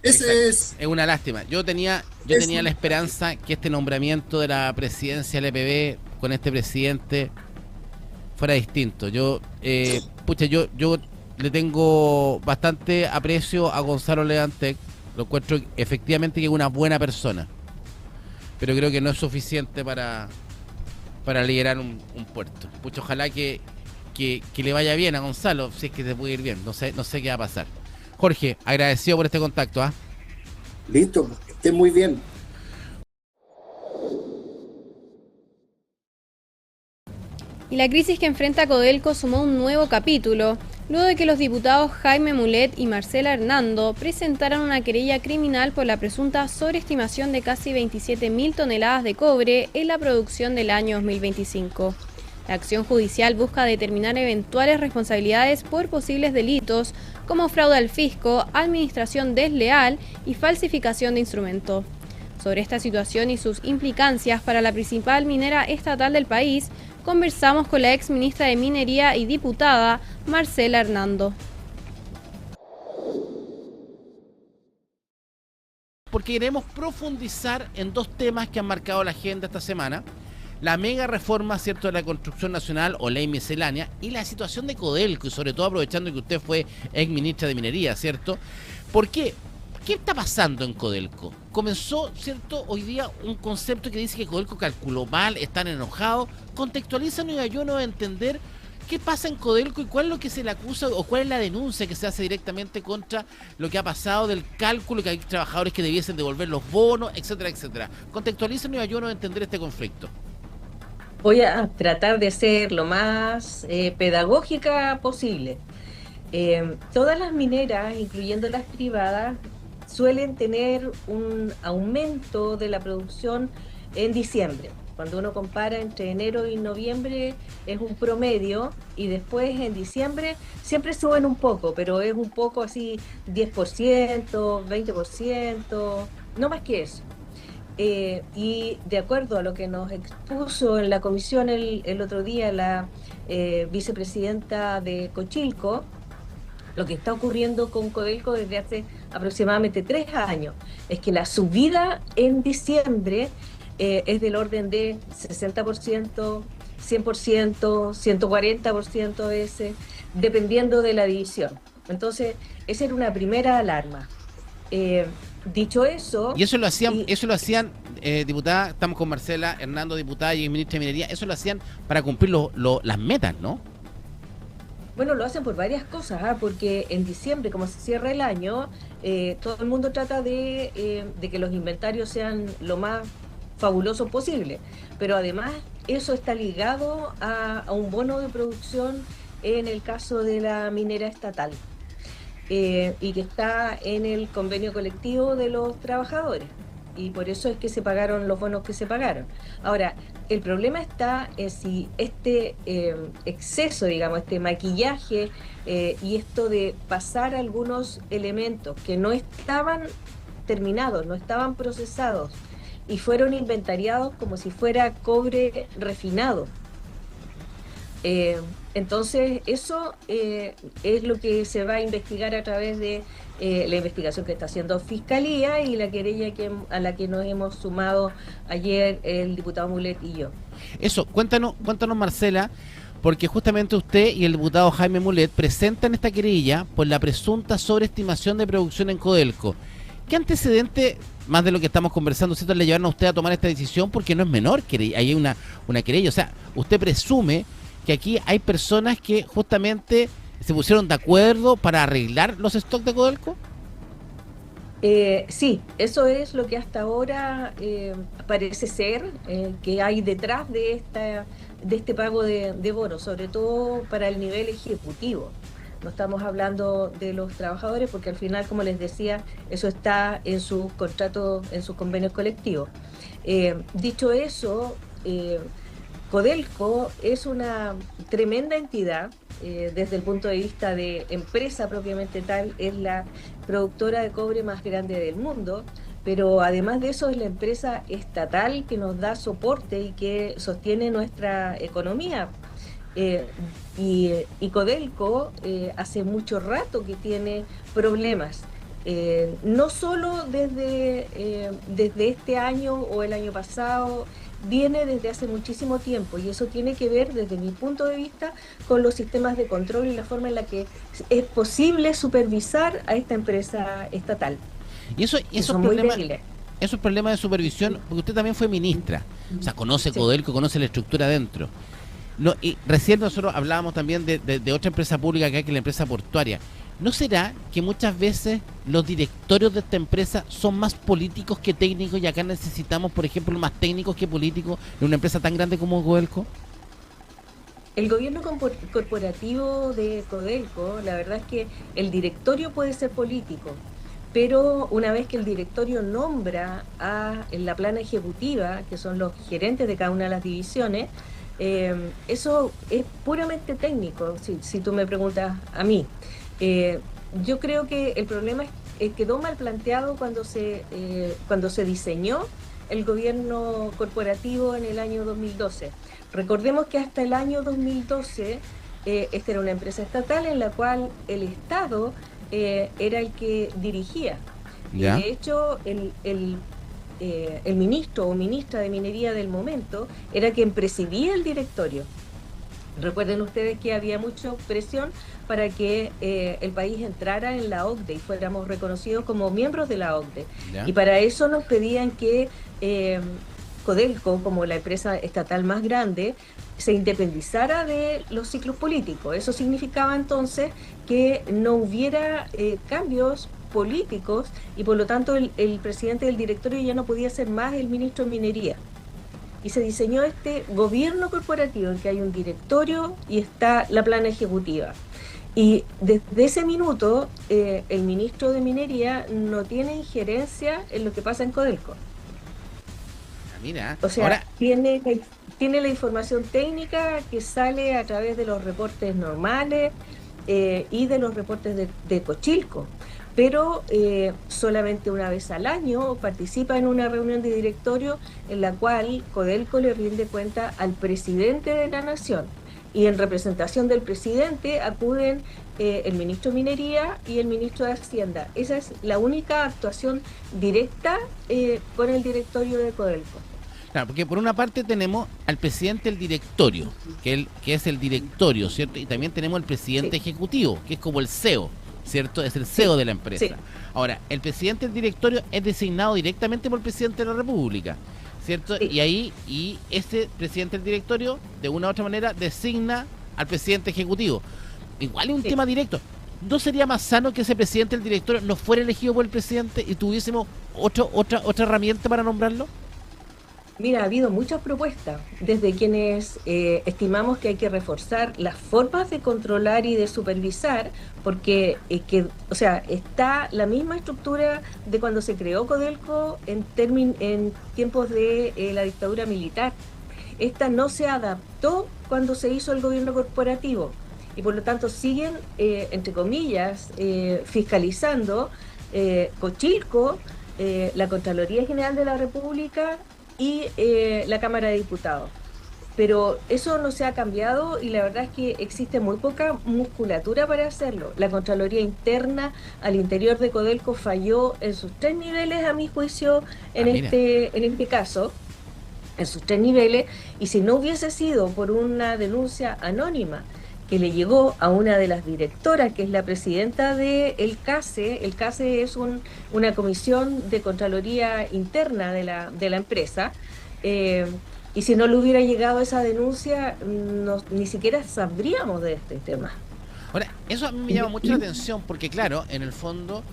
Ese es una lástima. Yo tenía la esperanza que este nombramiento de la presidencia del EPB con este presidente fuera distinto. Yo le tengo bastante aprecio a Gonzalo Leantec. Lo encuentro efectivamente que es una buena persona, pero creo que no es suficiente para liderar un puerto. Pucha, ojalá que le vaya bien a Gonzalo, si es que se puede ir bien. No sé qué va a pasar. Jorge, agradecido por este contacto. Listo, que esté muy bien. Y la crisis que enfrenta Codelco sumó un nuevo capítulo, luego de que los diputados Jaime Mulet y Marcela Hernando presentaran una querella criminal por la presunta sobreestimación de casi 27.000 toneladas de cobre en la producción del año 2025. La acción judicial busca determinar eventuales responsabilidades por posibles delitos como fraude al fisco, administración desleal y falsificación de instrumento. Sobre esta situación y sus implicancias para la principal minera estatal del país, conversamos con la ex ministra de Minería y diputada Marcela Hernando. Porque queremos profundizar en dos temas que han marcado la agenda esta semana: la mega reforma, ¿cierto?, de la construcción nacional o ley miscelánea, y la situación de Codelco, y sobre todo aprovechando que usted fue ex ministra de Minería, ¿cierto? ¿Por qué? ¿Qué está pasando en Codelco? Comenzó, ¿cierto?, hoy día un concepto que dice que Codelco calculó mal, están enojados. Contextualízanos y ayúdanos a entender qué pasa en Codelco y cuál es lo que se le acusa o cuál es la denuncia que se hace directamente contra lo que ha pasado del cálculo, que hay trabajadores que debiesen devolver los bonos, etcétera, etcétera. Contextualízanos y ayúdanos a entender este conflicto. Voy a tratar de ser lo más pedagógica posible. Todas las mineras, incluyendo las privadas, suelen tener un aumento de la producción en diciembre. Cuando uno compara entre enero y noviembre es un promedio, y después en diciembre siempre suben un poco, pero es un poco así 10%, 20%, no más que eso. Y de acuerdo a lo que nos expuso en la comisión el otro día la vicepresidenta de Cochilco, lo que está ocurriendo con Codelco desde hace aproximadamente 3 años es que la subida en diciembre es del orden de 60%, 100%, 140% a veces, dependiendo de la división. Entonces, esa era una primera alarma. Dicho eso... Y eso lo hacían, diputada, estamos con Marcela Hernando, diputada y ministra de Minería, eso lo hacían para cumplir las metas, ¿no? Bueno, lo hacen por varias cosas, porque en diciembre, como se cierra el año, todo el mundo trata de que los inventarios sean lo más fabulosos posible, pero además eso está ligado a un bono de producción en el caso de la minera estatal, y que está en el convenio colectivo de los trabajadores, y por eso es que se pagaron los bonos que se pagaron. Ahora, el problema está en si este exceso, digamos, este maquillaje y esto de pasar algunos elementos que no estaban terminados, no estaban procesados y fueron inventariados como si fuera cobre refinado. Entonces, eso es lo que se va a investigar a través de la investigación que está haciendo Fiscalía y la querella a la que nos hemos sumado ayer el diputado Mulet y yo. Eso, cuéntanos Marcela, porque justamente usted y el diputado Jaime Mulet presentan esta querella por la presunta sobreestimación de producción en Codelco. ¿Qué antecedente, más de lo que estamos conversando, ¿cierto?, le llevaron a usted a tomar esta decisión? Porque no es menor, que hay una querella. O sea, usted presume que aquí hay personas que justamente se pusieron de acuerdo para arreglar los stocks de Codelco. Sí, eso es lo que hasta ahora parece ser que hay detrás de este pago de bonos, sobre todo para el nivel ejecutivo. No estamos hablando de los trabajadores porque al final, como les decía, eso está en sus contratos, en sus convenios colectivos. Dicho eso, Codelco es una tremenda entidad. Desde el punto de vista de empresa propiamente tal, es la productora de cobre más grande del mundo, pero además de eso es la empresa estatal que nos da soporte y que sostiene nuestra economía. Y Codelco hace mucho rato que tiene problemas, no solo desde este año o el año pasado, viene desde hace muchísimo tiempo, y eso tiene que ver, desde mi punto de vista, con los sistemas de control y la forma en la que es posible supervisar a esta empresa estatal. Y esos problemas de supervisión, porque usted también fue ministra, o sea, conoce Codelco, conoce la estructura adentro. No, y recién nosotros hablábamos también de otra empresa pública acá, que es la empresa portuaria. ¿No será que muchas veces los directorios de esta empresa son más políticos que técnicos, y acá necesitamos, por ejemplo, más técnicos que políticos en una empresa tan grande como Codelco? El gobierno corporativo de Codelco, la verdad es que el directorio puede ser político, pero una vez que el directorio nombra en la plana ejecutiva, que son los gerentes de cada una de las divisiones, eso es puramente técnico, si tú me preguntas a mí. Yo creo que el problema quedó mal planteado cuando se diseñó el gobierno corporativo en el año 2012. Recordemos que hasta el año 2012 esta era una empresa estatal en la cual el Estado era el que dirigía. ¿Ya? Y de hecho el ministro o ministra de Minería del momento era quien presidía el directorio. Recuerden ustedes que había mucha presión para que el país entrara en la OCDE y fuéramos reconocidos como miembros de la OCDE. ¿Ya? Y para eso nos pedían que Codelco, como la empresa estatal más grande, se independizara de los ciclos políticos. Eso significaba entonces que no hubiera cambios políticos y por lo tanto el presidente del directorio ya no podía ser más el ministro de Minería. Y se diseñó este gobierno corporativo en que hay un directorio y está la plana ejecutiva. Y desde ese minuto el ministro de Minería no tiene injerencia en lo que pasa en Codelco. Mira, O sea, ahora, tiene la información técnica que sale a través de los reportes normales y de los reportes de Cochilco, pero solamente una vez al año participa en una reunión de directorio en la cual Codelco le rinde cuenta al presidente de la Nación, y en representación del presidente acuden el ministro de Minería y el ministro de Hacienda. Esa es la única actuación directa con el directorio de Codelco. claro, porque por una parte tenemos al presidente del directorio, que es el directorio, ¿cierto? Y también tenemos al presidente ejecutivo, que es como el CEO, ¿cierto? Es el CEO de la empresa. Sí. Ahora, el presidente del directorio es designado directamente por el presidente de la República, ¿cierto? Sí. Y ese presidente del directorio, de una u otra manera, designa al presidente ejecutivo. Igual es un tema directo. ¿No sería más sano que ese presidente del directorio no fuera elegido por el presidente y tuviésemos otra herramienta para nombrarlo? Mira, ha habido muchas propuestas, desde quienes estimamos que hay que reforzar las formas de controlar y de supervisar, porque está la misma estructura de cuando se creó Codelco en tiempos de la dictadura militar. Esta no se adaptó cuando se hizo el gobierno corporativo y por lo tanto siguen, entre comillas, fiscalizando Cochilco, la Contraloría General de la República y la Cámara de Diputados. Pero eso no se ha cambiado y la verdad es que existe muy poca musculatura para hacerlo. La Contraloría Interna al interior de Codelco falló en sus 3 niveles, a mi juicio, en este caso, en sus 3 niveles, y si no hubiese sido por una denuncia anónima que le llegó a una de las directoras, que es la presidenta del CASE. El CASE es una comisión de Contraloría Interna de la empresa, y si no le hubiera llegado esa denuncia, ni siquiera sabríamos de este tema. Ahora, eso a mí me llama mucho la atención porque, claro, en el fondo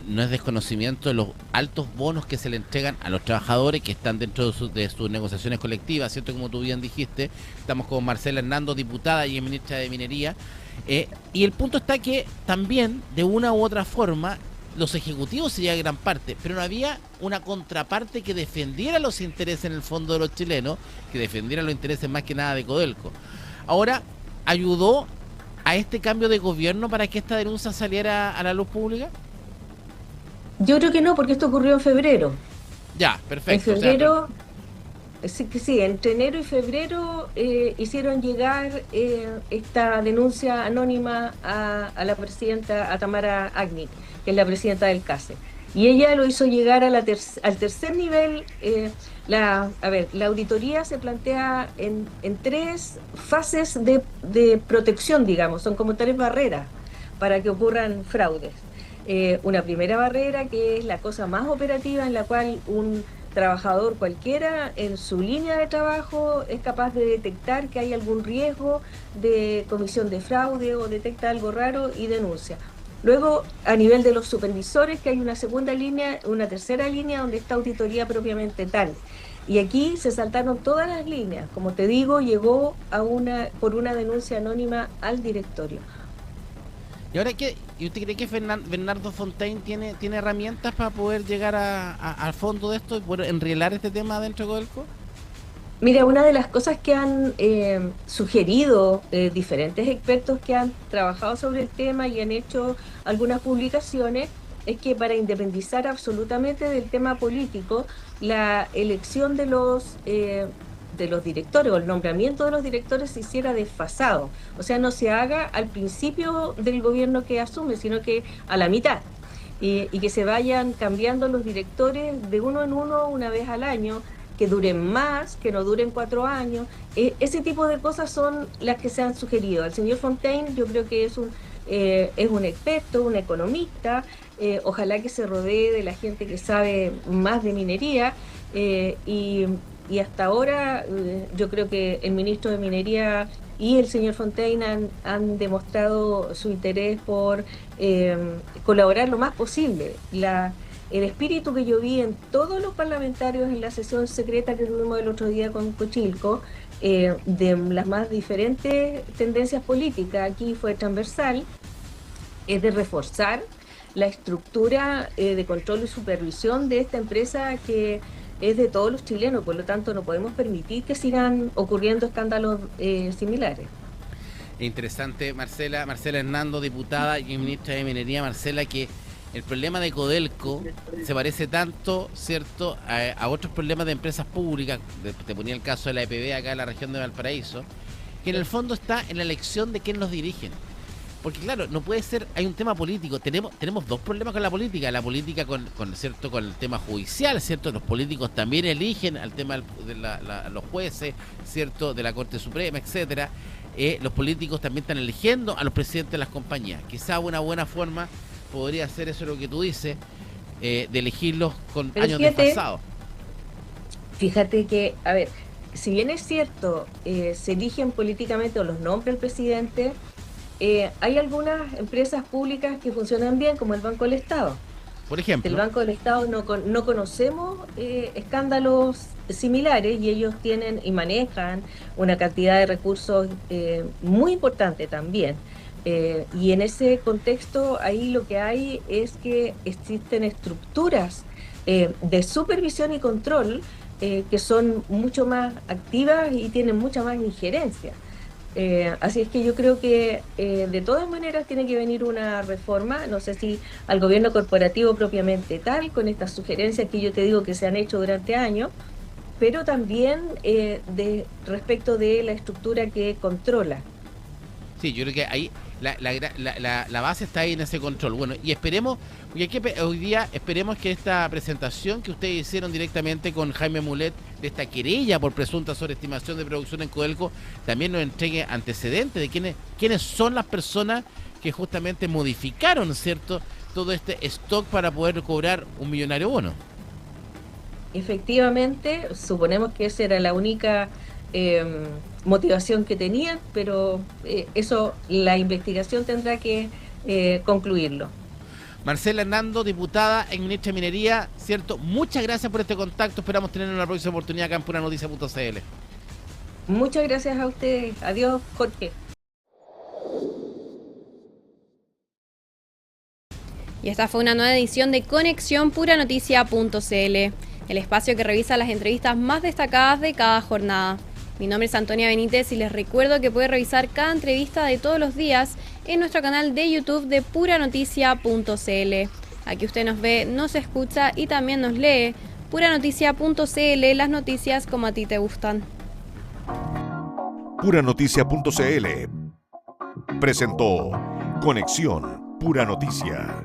no es desconocimiento de los altos bonos que se le entregan a los trabajadores que están dentro de sus negociaciones colectivas, ¿cierto? Como tú bien dijiste, estamos con Marcela Hernando, diputada y ministra de Minería, y el punto está que también, de una u otra forma, los ejecutivos sería gran parte, pero no había una contraparte que defendiera los intereses en el fondo de los chilenos, que defendiera los intereses más que nada de Codelco. Ahora, ¿ayudó a este cambio de gobierno para que esta denuncia saliera a la luz pública? Yo creo que no, porque esto ocurrió en febrero. Ya, perfecto. En febrero, sí, entre enero y febrero hicieron llegar esta denuncia anónima a la presidenta, a Tamara Agnic, que es la presidenta del CASE. Y ella lo hizo llegar al tercer nivel. La auditoría se plantea en 3 fases de protección, digamos, son como 3 barreras para que ocurran fraudes. Una primera barrera, que es la cosa más operativa, en la cual un trabajador cualquiera en su línea de trabajo es capaz de detectar que hay algún riesgo de comisión de fraude o detecta algo raro y denuncia. Luego, a nivel de los supervisores, que hay una segunda línea, una tercera línea donde está auditoría propiamente tal. Y aquí se saltaron todas las líneas. Como te digo, llegó por una denuncia anónima al directorio. ¿Y ahora qué? ¿Y usted cree que Bernardo Fontaine tiene herramientas para poder llegar al fondo de esto y poder enrielar este tema dentro de Codelco? Mira, una de las cosas que han sugerido diferentes expertos que han trabajado sobre el tema y han hecho algunas publicaciones es que para independizar absolutamente del tema político, la elección de los directores o el nombramiento de los directores se hiciera desfasado. O sea, no se haga al principio del gobierno que asume, sino que a la mitad. Y que se vayan cambiando los directores de uno en uno una vez al año, que duren más, que no duren 4 años. Ese tipo de cosas son las que se han sugerido. El señor Fontaine yo creo que es un experto, un economista, ojalá que se rodee de la gente que sabe más de minería, y hasta ahora yo creo que el ministro de Minería y el señor Fontaine han demostrado su interés por colaborar lo más posible. El espíritu que yo vi en todos los parlamentarios en la sesión secreta que tuvimos el otro día con Cochilco, de las más diferentes tendencias políticas, aquí fue transversal, es de reforzar la estructura de control y supervisión de esta empresa que es de todos los chilenos, por lo tanto no podemos permitir que sigan ocurriendo escándalos similares. Interesante, Marcela Hernando, diputada y ministra de Minería. Marcela, que el problema de Codelco se parece tanto, ¿cierto?, a otros problemas de empresas públicas. Te ponía el caso de la EPB acá en la región de Valparaíso, que en el fondo está en la elección de quién los dirigen. Porque claro, no puede ser, hay un tema político, tenemos 2 problemas con la política ¿cierto?, con el tema judicial, ¿cierto? Los políticos también eligen al tema de los jueces, ¿cierto?, de la Corte Suprema, etcétera. Los políticos también están eligiendo a los presidentes de las compañías. Quizá una buena forma podría ser eso lo que tú dices, de elegirlos con años desfasados. Fíjate que, a ver, si bien es cierto, se eligen políticamente o los nombra el presidente, hay algunas empresas públicas que funcionan bien, como el Banco del Estado. Por ejemplo, del Banco del Estado no conocemos escándalos similares, y ellos tienen y manejan una cantidad de recursos muy importante también. Y en ese contexto, ahí lo que hay es que existen estructuras de supervisión y control que son mucho más activas y tienen mucha más injerencia. Así es que yo creo que de todas maneras tiene que venir una reforma, no sé si al gobierno corporativo propiamente tal, con estas sugerencias que yo te digo que se han hecho durante años, pero también respecto de la estructura que controla. Sí, yo creo que ahí la base está ahí en ese control. Bueno, y esperemos, porque hoy día esperemos que esta presentación que ustedes hicieron directamente con Jaime Mulet de esta querella por presunta sobreestimación de producción en Codelco también nos entregue antecedentes de quiénes son las personas que justamente modificaron, ¿cierto?, todo este stock para poder cobrar un millonario bono. Efectivamente, suponemos que esa era la única motivación que tenían, pero eso la investigación tendrá que concluirlo. Marcela Hernando, diputada en Ministra de Minería, ¿cierto? Muchas gracias por este contacto, esperamos tener una próxima oportunidad acá en Puranoticia.cl. Muchas gracias a ustedes. Adiós, Jorge. Y esta fue una nueva edición de Conexión Puranoticia.cl, el espacio que revisa las entrevistas más destacadas de cada jornada. Mi nombre es Antonia Benítez y les recuerdo que puede revisar cada entrevista de todos los días en nuestro canal de YouTube de Puranoticia.cl. Aquí usted nos ve, nos escucha y también nos lee. Puranoticia.cl, las noticias como a ti te gustan. Puranoticia.cl presentó Conexión Pura Noticia.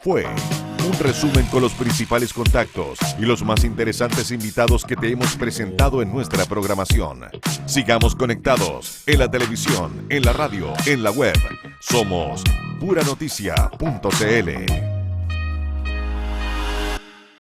Fue un resumen con los principales contactos y los más interesantes invitados que te hemos presentado en nuestra programación. Sigamos conectados en la televisión, en la radio, en la web. Somos Puranoticia.cl.